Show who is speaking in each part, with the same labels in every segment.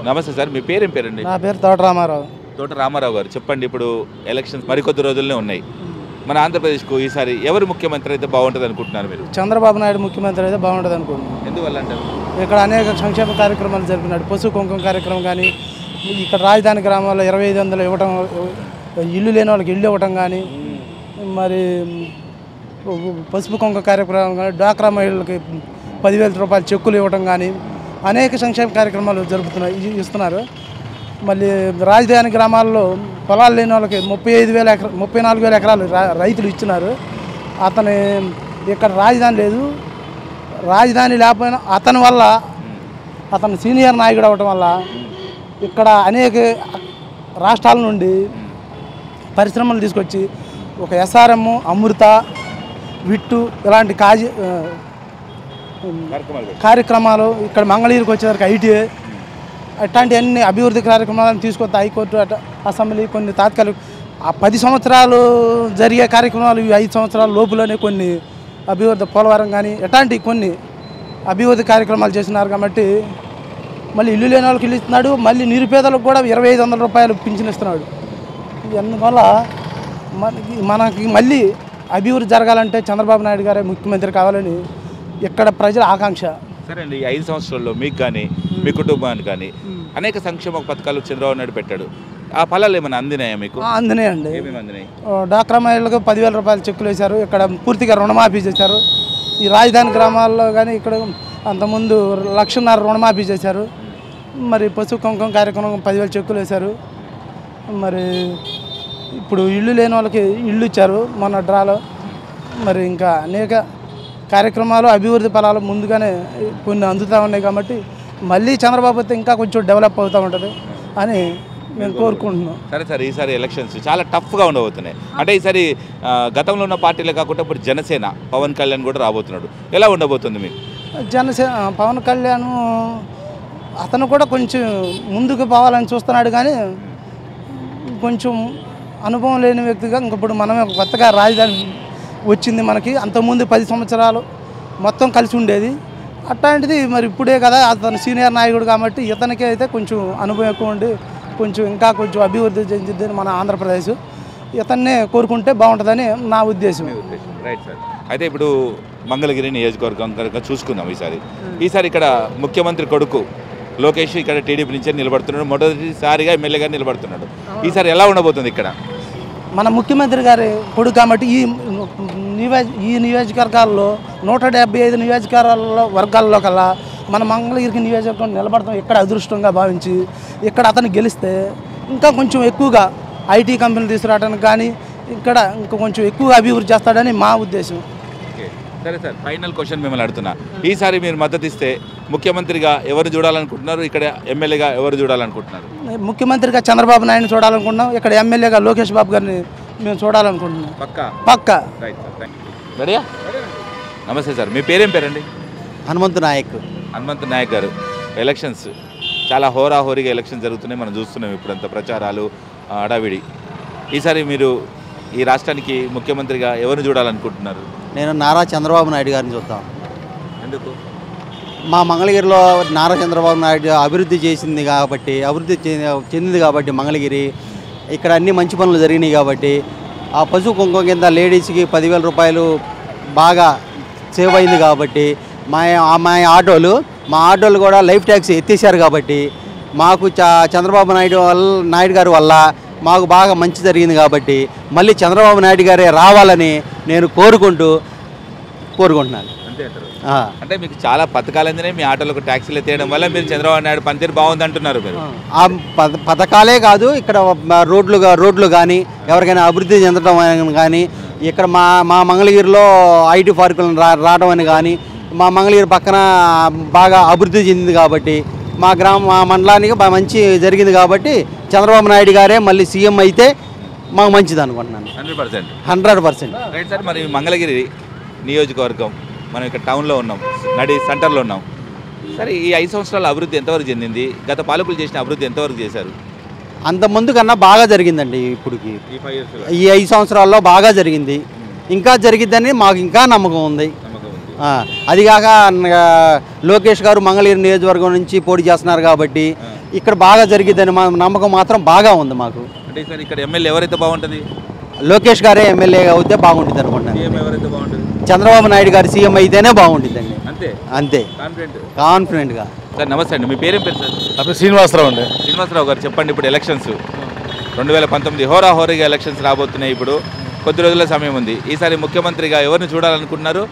Speaker 1: నమస్తే సార్, మీ పేరేం పేరండి?
Speaker 2: నా పేరు తోట రామారావు.
Speaker 1: తోట రామారావు గారు, చెప్పండి. ఇప్పుడు ఎలక్షన్స్ మరికొద్ది రోజుల్లోనే ఉన్నాయి. మన ఆంధ్రప్రదేశ్కు ఈసారి ఎవరు ముఖ్యమంత్రి అయితే బాగుంటుంది అనుకుంటున్నారు మీరు?
Speaker 2: చంద్రబాబు నాయుడు ముఖ్యమంత్రి అయితే బాగుంటుంది అనుకుంటున్నాను.
Speaker 1: ఎందువల్ల అంటారు?
Speaker 2: ఇక్కడ అనేక సంక్షేమ కార్యక్రమాలు జరిపినాడు. పశు కుంకుమ కార్యక్రమం కానీ, ఇక్కడ రాజధాని గ్రామాల్లో 2500 ఇవ్వటం, ఇల్లు లేని వాళ్ళకి ఇల్లు ఇవ్వటం కానీ, మరి పసుపు కుంకుమ కార్యక్రమం కానీ, డ్వాక్రా మహిళలకి 10,000 రూపాయల చెక్కులు ఇవ్వటం కానీ, అనేక సంక్షేమ కార్యక్రమాలు ఇస్తున్నారు. మళ్ళీ రాజధాని గ్రామాల్లో పొలాలు లేని వాళ్ళకి 34,000 ఎకరాలు రైతులు ఇచ్చినారు. అతని ఇక్కడ రాజధాని లేదు, రాజధాని లేకపోయినా అతను సీనియర్ నాయకుడు అవ్వటం వల్ల ఇక్కడ అనేక రాష్ట్రాల నుండి పరిశ్రమలు తీసుకొచ్చి ఒక SRM, అమృత, విట్టు ఇలాంటి కార్యక్రమాలు, ఇక్కడ మంగళగిరికి వచ్చేసరికి ITA, అట్లాంటి అన్ని అభివృద్ధి కార్యక్రమాలను తీసుకొస్తే హైకోర్టు, అసెంబ్లీ కొన్ని తాత్కాలిక 10 సంవత్సరాలు జరిగే కార్యక్రమాలు 5 సంవత్సరాల లోపులోనే కొన్ని అభివృద్ధి, పోలవరం కానీ ఎట్లాంటి కొన్ని అభివృద్ధి కార్యక్రమాలు చేసినారు. కాబట్టి మళ్ళీ ఇల్లు లేని వాళ్ళకి ఇల్లు ఇస్తున్నాడు. మళ్ళీ నిరుపేదలకు కూడా 2,500 రూపాయలు పింఛన్ ఇస్తున్నాడు. అందువల్ల మనకి మళ్ళీ అభివృద్ధి జరగాలంటే చంద్రబాబు నాయుడు గారే ముఖ్యమంత్రి కావాలని ఇక్కడ ప్రజల ఆకాంక్ష.
Speaker 1: సరే అండి, ఈ 5 సంవత్సరాల్లో మీకు కానీ మీ కుటుంబానికి కానీ అనేక సంక్షేమ పథకాలు చంద్రబాబు నాయుడు పెట్టాడు. ఆ ఫలాలు ఏమైనా అందినాయా మీకు?
Speaker 2: అందినాయండి.
Speaker 1: ఏమేమి అందినాయి?
Speaker 2: డ్వాక్రా మహిళలకు 10,000 రూపాయలు చెక్కులు వేశారు. ఇక్కడ పూర్తిగా రుణమాఫీ చేశారు. ఈ రాజధాని గ్రామాల్లో కానీ ఇక్కడ అంతకుముందు 1,50,000 రుణమాఫీ చేశారు. మరి పశు కుంకుమ కార్యక్రమం 10,000 చెక్కులు వేశారు. మరి ఇప్పుడు ఇల్లు లేని వాళ్ళకి ఇల్లు ఇచ్చారు మొన్న డ్రాలో. మరి ఇంకా అనేక కార్యక్రమాలు, అభివృద్ధి ఫలాలు ముందుగానే కొన్ని అందుతూ ఉన్నాయి. కాబట్టి మళ్ళీ చంద్రబాబు అయితే ఇంకా కొంచెం డెవలప్ అవుతూ ఉంటుంది అని మేము కోరుకుంటున్నాం.
Speaker 1: సరే సార్, ఈసారి ఎలక్షన్స్ చాలా టఫ్గా ఉండబోతున్నాయి. అంటే ఈసారి గతంలో ఉన్న పార్టీలే కాకుండా ఇప్పుడు జనసేన పవన్ కళ్యాణ్ కూడా రాబోతున్నాడు. ఎలా ఉండబోతుంది మీకు?
Speaker 2: పవన్ కళ్యాణ్ అతను కూడా కొంచెం ముందుకు పోవాలని చూస్తున్నాడు. కానీ కొంచెం అనుభవం లేని వ్యక్తిగా ఇప్పుడు మనమే కొత్తగా రాజధాని వచ్చింది మనకి. అంతకుముందు 10 సంవత్సరాలు మొత్తం కలిసి ఉండేది. అట్లాంటిది మరి ఇప్పుడే కదా, అతను సీనియర్ నాయకుడు కాబట్టి ఇతనికి అయితే కొంచెం అనుభవం ఎక్కువ ఉండి కొంచెం ఇంకా కొంచెం అభివృద్ధి చెందిద్దని మన ఆంధ్రప్రదేశ్. ఇతన్నే కోరుకుంటే బాగుంటుందని నా ఉద్దేశం.
Speaker 1: Right sir. అయితే ఇప్పుడు మంగళగిరి నియోజకవర్గం కనుక చూసుకుందాం. ఈసారి ఇక్కడ ముఖ్యమంత్రి కొడుకు లోకేష్ ఇక్కడ టీడీపీ నుంచే నిలబడుతున్నాడు. మొదటిసారిగా ఎమ్మెల్యేగా నిలబడుతున్నాడు. ఈసారి ఎలా ఉండబోతుంది ఇక్కడ?
Speaker 2: మన ముఖ్యమంత్రి గారి కొడుకు కాబట్టి ఈ నియోజకవర్గాల్లో 175 వర్గాల్లో కల్లా మన మంగళగిరికి నియోజకవర్గం నిలబడతాం ఇక్కడ అదృష్టంగా భావించి ఇక్కడ అతను గెలిస్తే ఇంకా కొంచెం ఎక్కువగా IT కంపెనీలు తీసుకురావడానికి కానీ ఇక్కడ ఇంకా కొంచెం ఎక్కువగా అభివృద్ధి చేస్తాడని మా ఉద్దేశం.
Speaker 1: సరే సార్, ఫైనల్ క్వశ్చన్ మిమ్మల్ని అడుగుతున్నా. ఈసారి మీరు మద్దతు ఇస్తే ముఖ్యమంత్రిగా ఎవరు చూడాలనుకుంటున్నారు? ఇక్కడ ఎమ్మెల్యేగా ఎవరు చూడాలనుకుంటున్నారు?
Speaker 2: ముఖ్యమంత్రిగా చంద్రబాబు నాయుడు చూడాలనుకుంటున్నాం. ఇక్కడ ఎమ్మెల్యేగా లోకేష్ బాబు గారిని మేము చూడాలనుకుంటున్నాం. పక్కా.
Speaker 1: రెడీయా? నమస్తే సార్, మీ పేరేం పేరండి?
Speaker 2: హనుమంతు
Speaker 1: నాయక్ గారు, ఎలక్షన్స్ చాలా హోరాహోరీగా ఎలక్షన్ జరుగుతున్నాయి. మనం చూస్తున్నాం ఇప్పుడంతా ప్రచారాలు, అడావిడి. ఈసారి మీరు ఈ రాష్ట్రానికి ముఖ్యమంత్రిగా ఎవరిని చూడాలనుకుంటున్నారు?
Speaker 3: నేను నారా చంద్రబాబు నాయుడు గారిని చూద్దాం.
Speaker 1: ఎందుకు?
Speaker 3: మా మంగళగిరిలో నారా చంద్రబాబు నాయుడు అభివృద్ధి చెందింది కాబట్టి మంగళగిరి ఇక్కడ అన్ని మంచి పనులు జరిగినాయి. కాబట్టి ఆ పశు కుంకుమ కింద లేడీస్కి 10,000 రూపాయలు బాగా సేవ్ అయింది. కాబట్టి మా ఆటోలు కూడా లైఫ్ ట్యాక్స్ ఎత్తేసారు. కాబట్టి మాకు చంద్రబాబు నాయుడు గారి వల్ల మాకు బాగా మంచి జరిగింది. కాబట్టి మళ్ళీ చంద్రబాబు నాయుడు గారే రావాలని నేను కోరుకుంటున్నాను.
Speaker 1: అంటే మీకు చాలా పథకాలు అందినాయి. మీ ఆటోలకు ట్యాక్సీలు ఎత్తేయడం వల్ల మీరు చంద్రబాబు నాయుడు పనితీరు బాగుంది అంటున్నారు. మీరు
Speaker 3: ఆ పథకాలే కాదు, ఇక్కడ రోడ్లు కానీ ఎవరికైనా అభివృద్ధి చెందడం కానీ, ఇక్కడ మా మంగళగిరిలో IT పార్కులు రావడం అని కానీ, మా మంగళగిరి పక్కన బాగా అభివృద్ధి చెందింది. కాబట్టి మా మండలానికి మంచి జరిగింది. కాబట్టి చంద్రబాబు నాయుడు గారే మళ్ళీ సీఎం అయితే మాకు మంచిది అనుకుంటున్నాను. 100%.
Speaker 1: రైట్ సార్, మరి మంగళగిరి నియోజకవర్గం మనం ఇక్కడ టౌన్లో ఉన్నాం, సెంటర్లో ఉన్నాం. సరే, ఈ 5 సంవత్సరాల అభివృద్ధి ఎంతవరకు చెందింది? గత పాలకులు చేసిన అభివృద్ధి ఎంతవరకు చేశారు?
Speaker 3: అంత ముందు కన్నా బాగా జరిగిందండి. ఇప్పటికి ఈ 5 సంవత్సరాల్లో బాగా జరిగింది. ఇంకా జరిగిద్దని మాకు ఇంకా నమ్మకం ఉంది. అది కాక లోకేష్ గారు మంగళగిరి నియోజకవర్గం నుంచి పోటీ చేస్తున్నారు. కాబట్టి ఇక్కడ బాగా జరిగిద్దని మా నమ్మకం మాత్రం బాగా ఉంది మాకు.
Speaker 1: అంటే ఈసారి ఇక్కడ ఎమ్మెల్యే ఎవరైతే బాగుంటుంది?
Speaker 3: లోకేష్ గారే ఎమ్మెల్యే అవుతే బాగుంటుంది అనుకుంటున్నాను.
Speaker 1: సీఎం ఎవరైతే బాగుంటుంది?
Speaker 3: చంద్రబాబు నాయుడు గారు సీఎం అయితేనే బాగుంటుందండి.
Speaker 1: అంతే
Speaker 3: అంతే కాన్ఫిడెంట్గా.
Speaker 1: సార్ నమస్తే అండి, మీ పేరేం పేరు సార్?
Speaker 4: అప్పుడు శ్రీనివాసరావు అండి.
Speaker 1: శ్రీనివాసరావు గారు చెప్పండి, ఇప్పుడు ఎలక్షన్స్ 2019 హోరాహోరీగా ఎలక్షన్స్ రాబోతున్నాయి. ఇప్పుడు కొద్ది రోజుల సమయం ఉంది. ఈసారి ముఖ్యమంత్రిగా ఎవరిని చూడాలనుకుంటున్నారు?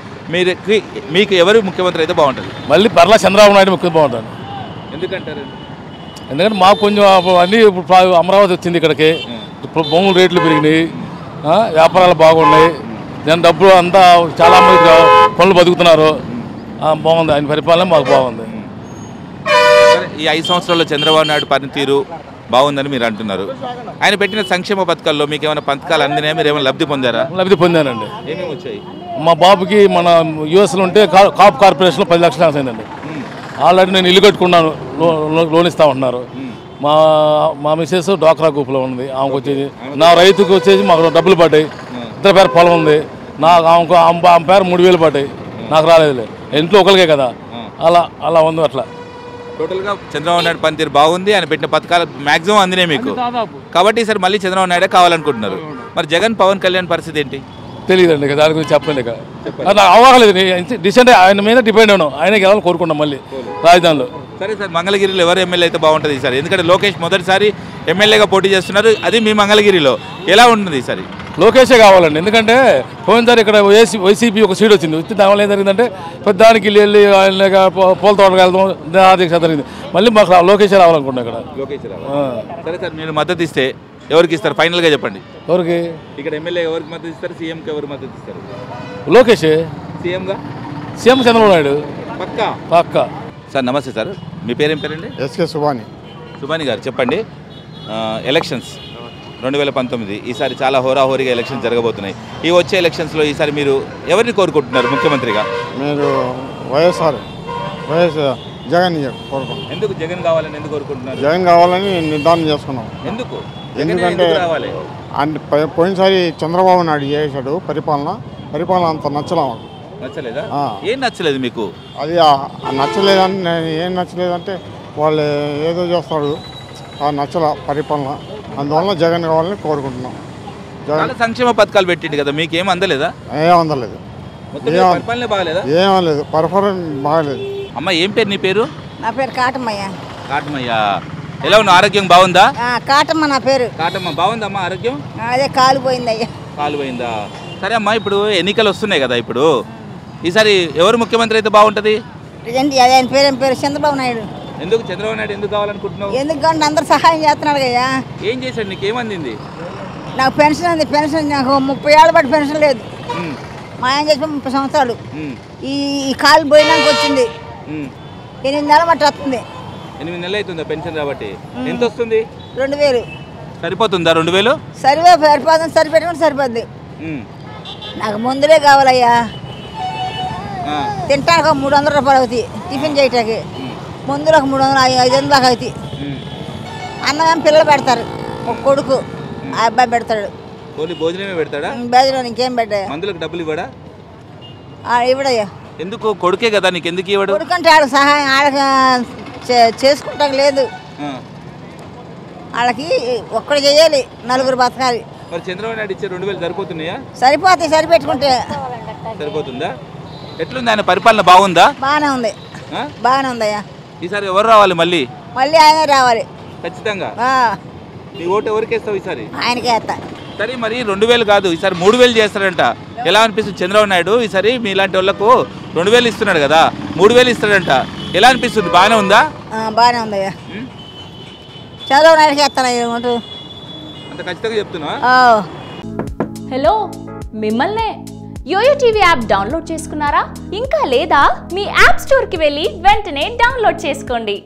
Speaker 1: మీకు ఎవరు ముఖ్యమంత్రి అయితే బాగుంటుంది?
Speaker 4: మళ్ళీ పర్లా చంద్రబాబు నాయుడు ముఖ్యం బాగుంటాను.
Speaker 1: ఎందుకంటారు?
Speaker 4: ఎందుకంటే మాకు కొంచెం అన్నీ ఇప్పుడు అమరావతి వచ్చింది ఇక్కడికి, ఇప్పుడు భూములు రేట్లు పెరిగినాయి, వ్యాపారాలు బాగున్నాయి, దాని డబ్బులు అంతా చాలా మంది పనులు బతుకుతున్నారు. బాగుంది, ఆయన పరిపాలన మాకు బాగుంది.
Speaker 1: ఈ 5 సంవత్సరాల్లో చంద్రబాబు నాయుడు పనితీరు బాగుందని మీరు అంటున్నారు. ఆయన పెట్టిన సంక్షేమ పథకాల్లో మీకు ఏమైనా పథకాలు అందినాయా? మీరు ఏమైనా లబ్ధి పొందారా?
Speaker 4: లబ్ధి పొందానండి.
Speaker 1: ఏమేమి వచ్చాయి?
Speaker 4: మా బాబుకి మన యూఎస్లో ఉంటే కాప్ కార్పొరేషన్లో 10 లక్షలు అయిందండి. ఆల్రెడీ నేను ఇల్లు కట్టుకున్నాను, లోన్ ఇస్తా ఉంటున్నారు. మా మిస్సెస్ డ్వాక్రా గ్రూప్లో ఉంది, ఆమెకు వచ్చేది. నా రైతుకు వచ్చేసి మాకు డబ్బులు పడ్డాయి. ఇద్దరు పేరు పొలం ఉంది, నాకు ఆమె పేరు 3,000 పడ్డాయి, నాకు రాలేదులే. ఇంట్లో ఒకరికే కదా, అలా ఉంది. అట్లా
Speaker 1: టోటల్గా చంద్రబాబు నాయుడు పనితీరు బాగుంది. ఆయన పెట్టిన పథకాలు మాక్సిమం అందినాయి మీకు, కాబట్టి ఈసారి మళ్ళీ చంద్రబాబు నాయుడే కావాలనుకుంటున్నారు. మరి జగన్ పవన్ కళ్యాణ్ పరిస్థితి ఏంటి?
Speaker 4: తెలియదండి, ఇక దాని గురించి చెప్పండి. ఇక నాకు అవగాహన లేదు. డిసెంట్ ఆయన మీద డిపెండ్ అయ్యాను, ఆయనకి వెళ్ళాలని కోరుకున్నాం మళ్ళీ రాజధానిలో.
Speaker 1: సరే సార్, మంగళగిరిలో ఎవరు ఎమ్మెల్యే అయితే బాగుంటుంది ఈసారి? ఎందుకంటే లోకేష్ మొదటిసారి ఎమ్మెల్యేగా పోటీ చేస్తున్నారు, అది మీ మంగళగిరిలో. ఎలా ఉంటుంది ఈసారి?
Speaker 4: లోకేషే కావాలండి. ఎందుకంటే పోయినసారి ఇక్కడ వైసీపీ ఒక సీట్ వచ్చింది, వచ్చి దానివల్ల ఏం జరిగిందంటే పెద్దానికి వెళ్ళి పూల తోటకు వెళ్దాం, ఆర్థిక జరిగింది. మళ్ళీ మాకు లోకేషే రావాలనుకుంటున్నాం ఇక్కడ.
Speaker 1: లోకేష్ సరే సార్, మీరు మద్దతు ఇస్తే ఎవరికి ఇస్తారు? ఫైనల్గా చెప్పండి.
Speaker 4: ఎవరికి?
Speaker 1: ఇక్కడ ఎమ్మెల్యే ఎవరికి మద్దతు ఇస్తారు? సీఎంకి ఎవరు మద్దతు ఇస్తారు?
Speaker 4: లోకేషే
Speaker 1: సీఎంగా.
Speaker 4: సీఎం చంద్రబాబు నాయుడు పక్కా.
Speaker 1: సార్ నమస్తే సార్, మీ పేరేం పేరండి?
Speaker 5: ఎస్కే సుబాని.
Speaker 1: సుబాని గారు చెప్పండి, ఎలక్షన్స్ 2019 ఈసారి చాలా హోరాహోరీగా ఎలక్షన్స్ జరగబోతున్నాయి. ఈ వచ్చే ఎలక్షన్స్లో ఈసారి మీరు ఎవరిని కోరుకుంటున్నారు ముఖ్యమంత్రిగా?
Speaker 5: మీరు వైఎస్ జగన్ కోరుకుంటున్నాం.
Speaker 1: ఎందుకు జగన్ కావాలని ఎందుకు కోరుకుంటున్నారు?
Speaker 5: జగన్ కావాలని నిర్ధారణ చేసుకున్నాం.
Speaker 1: ఎందుకు?
Speaker 5: ఎందుకంటే పోయినసారి చంద్రబాబు నాయుడు చేశాడు పరిపాలన అంత
Speaker 1: నచ్చలేదా? ఏం నచ్చలేదు మీకు?
Speaker 5: అది నచ్చలేదంటే ఏం నచ్చలేదంటే వాళ్ళు ఏదో చేస్తాడు, నచ్చల పరిపాలన. అందువల్ల జగన్ కావాలని కోరుకుంటున్నాం.
Speaker 1: చాలా సంక్షేమ పథకాలు పెట్టిండు కదా, మీకేం అందలేదా?
Speaker 5: ఏం అందలేదు,
Speaker 1: పరిపాలన బాగాలేదా?
Speaker 5: ఏమలేదు, పర్ఫార్మెన్స్ బాగాలేదు.
Speaker 1: అమ్మ ఏం పేరు నీ పేరు?
Speaker 6: నా పేరు కాటమయ్య.
Speaker 1: కాటమయ్య, ఎలా ఉన్నా? ఆరోగ్యం బాగుందా?
Speaker 6: కాటమ్మ నా పేరు.
Speaker 1: కాటమ్మ బాగుందమ్మా ఆరోగ్యం?
Speaker 6: అదే కాలు పోయిందయ్యా.
Speaker 1: కాలు పోయిందా? సరే అమ్మా, ఇప్పుడు ఎన్నికలు వస్తున్నాయి కదా, ఇప్పుడు ఈసారి ఎవరు ముఖ్యమంత్రి అయితే బాగుంటుంది?
Speaker 6: ఆయన పేరు చంద్రబాబు నాయుడు.
Speaker 1: ఎందుకు చంద్రబాబు నాయుడు ఎందుకు కావాలనుకుంటున్నావు?
Speaker 6: ఎందుకంటే అందరు సహాయం చేస్తున్నాడు కదా.
Speaker 1: ఏం చేశాడు? నీకేమందింది?
Speaker 6: నాకు పెన్షన్ ఉంది. పెన్షన్ నాకు 30 ఏళ్ళ బట్టి పెన్షన్ లేదు. మా ఆయన చేసి 30 సంవత్సరాలు. ఈ కాలు పోయినాక వచ్చింది. 8 నెలల బట్టి వస్తుంది.
Speaker 1: 8 నెలలు అవుతుందా పెన్షన్ రాబట్టి? ఎంత వస్తుంది?
Speaker 6: 2,000.
Speaker 1: సరిపోతుందా 2,000?
Speaker 6: సరిపోతుంది, సరిపెట్టుకుంటే సరిపోద్ది. నాకు మందులే కావాలయ్యా. తింటానికి 300 రూపాయలు అవుతాయి, టిఫిన్ చేయటానికి. మందులకు 300, 500 దాకా అవుతాయి. అన్నగాని పిల్లలు పెడతారు, ఒక కొడుకు, ఆ అబ్బాయి పెడతాడు.
Speaker 1: భోజనమే పెడతాడా?
Speaker 6: భోజనం ఇంకేం పెట్టా.
Speaker 1: మందులకు డబ్బులు ఇవ్వడా?
Speaker 6: ఇవ్వడయ్యా.
Speaker 1: ఎందుకు? కొడుకే కదా, నీకు ఎందుకు ఇవ్వడు?
Speaker 6: కొడుకు అంటే ఆడకు సహాయం ఆడక చేసుకుంటాం లేదు. వాళ్ళకి ఒక్కడు చేయాలి, 4 బతకాలి.
Speaker 1: మరి చంద్రబాబు నాయుడు ఇచ్చే 2,000 సరిపోతున్నాయా?
Speaker 6: సరిపోతాయి, సరిపెట్టుకుంటే.
Speaker 1: సరిపోతుందా? ఎట్లుంది ఆయన పరిపాలన? బాగుందా?
Speaker 6: బాగానే ఉంది, బాగానే ఉందయ్యా.
Speaker 1: ఈసారి ఎవరు రావాలి? మళ్ళీ
Speaker 6: ఆయనే రావాలి
Speaker 1: ఖచ్చితంగా. నీ ఓటు ఎవరికి వేస్తావు ఈసారి?
Speaker 6: ఆయనకే వేస్తా.
Speaker 1: సరే, మరి 2,000 కాదు, ఈసారి 3,000 చేస్తాడంట. ఎలా అనిపిస్తుంది చంద్రబాబు నాయుడు ఈసారి మీలాంటి వాళ్ళకు 2,000 ఇస్తున్నాడు కదా, 3,000 ఇస్తాడంట. ఎలా అనిపిస్తుంది? బాగానే ఉందా?
Speaker 6: బాగానే ఉందయ్యా. చంద్రబాబు నాయుడుకి వేస్తాను
Speaker 1: అంత ఖచ్చితంగా చెప్తున్నా.
Speaker 7: హలో, మిమ్మల్నే. యోయో టీవీ యాప్ డౌన్లోడ్ చేసుకున్నారా? ఇంకా లేదా? మీ యాప్ స్టోర్కి వెళ్ళి వెంటనే డౌన్లోడ్ చేసుకోండి.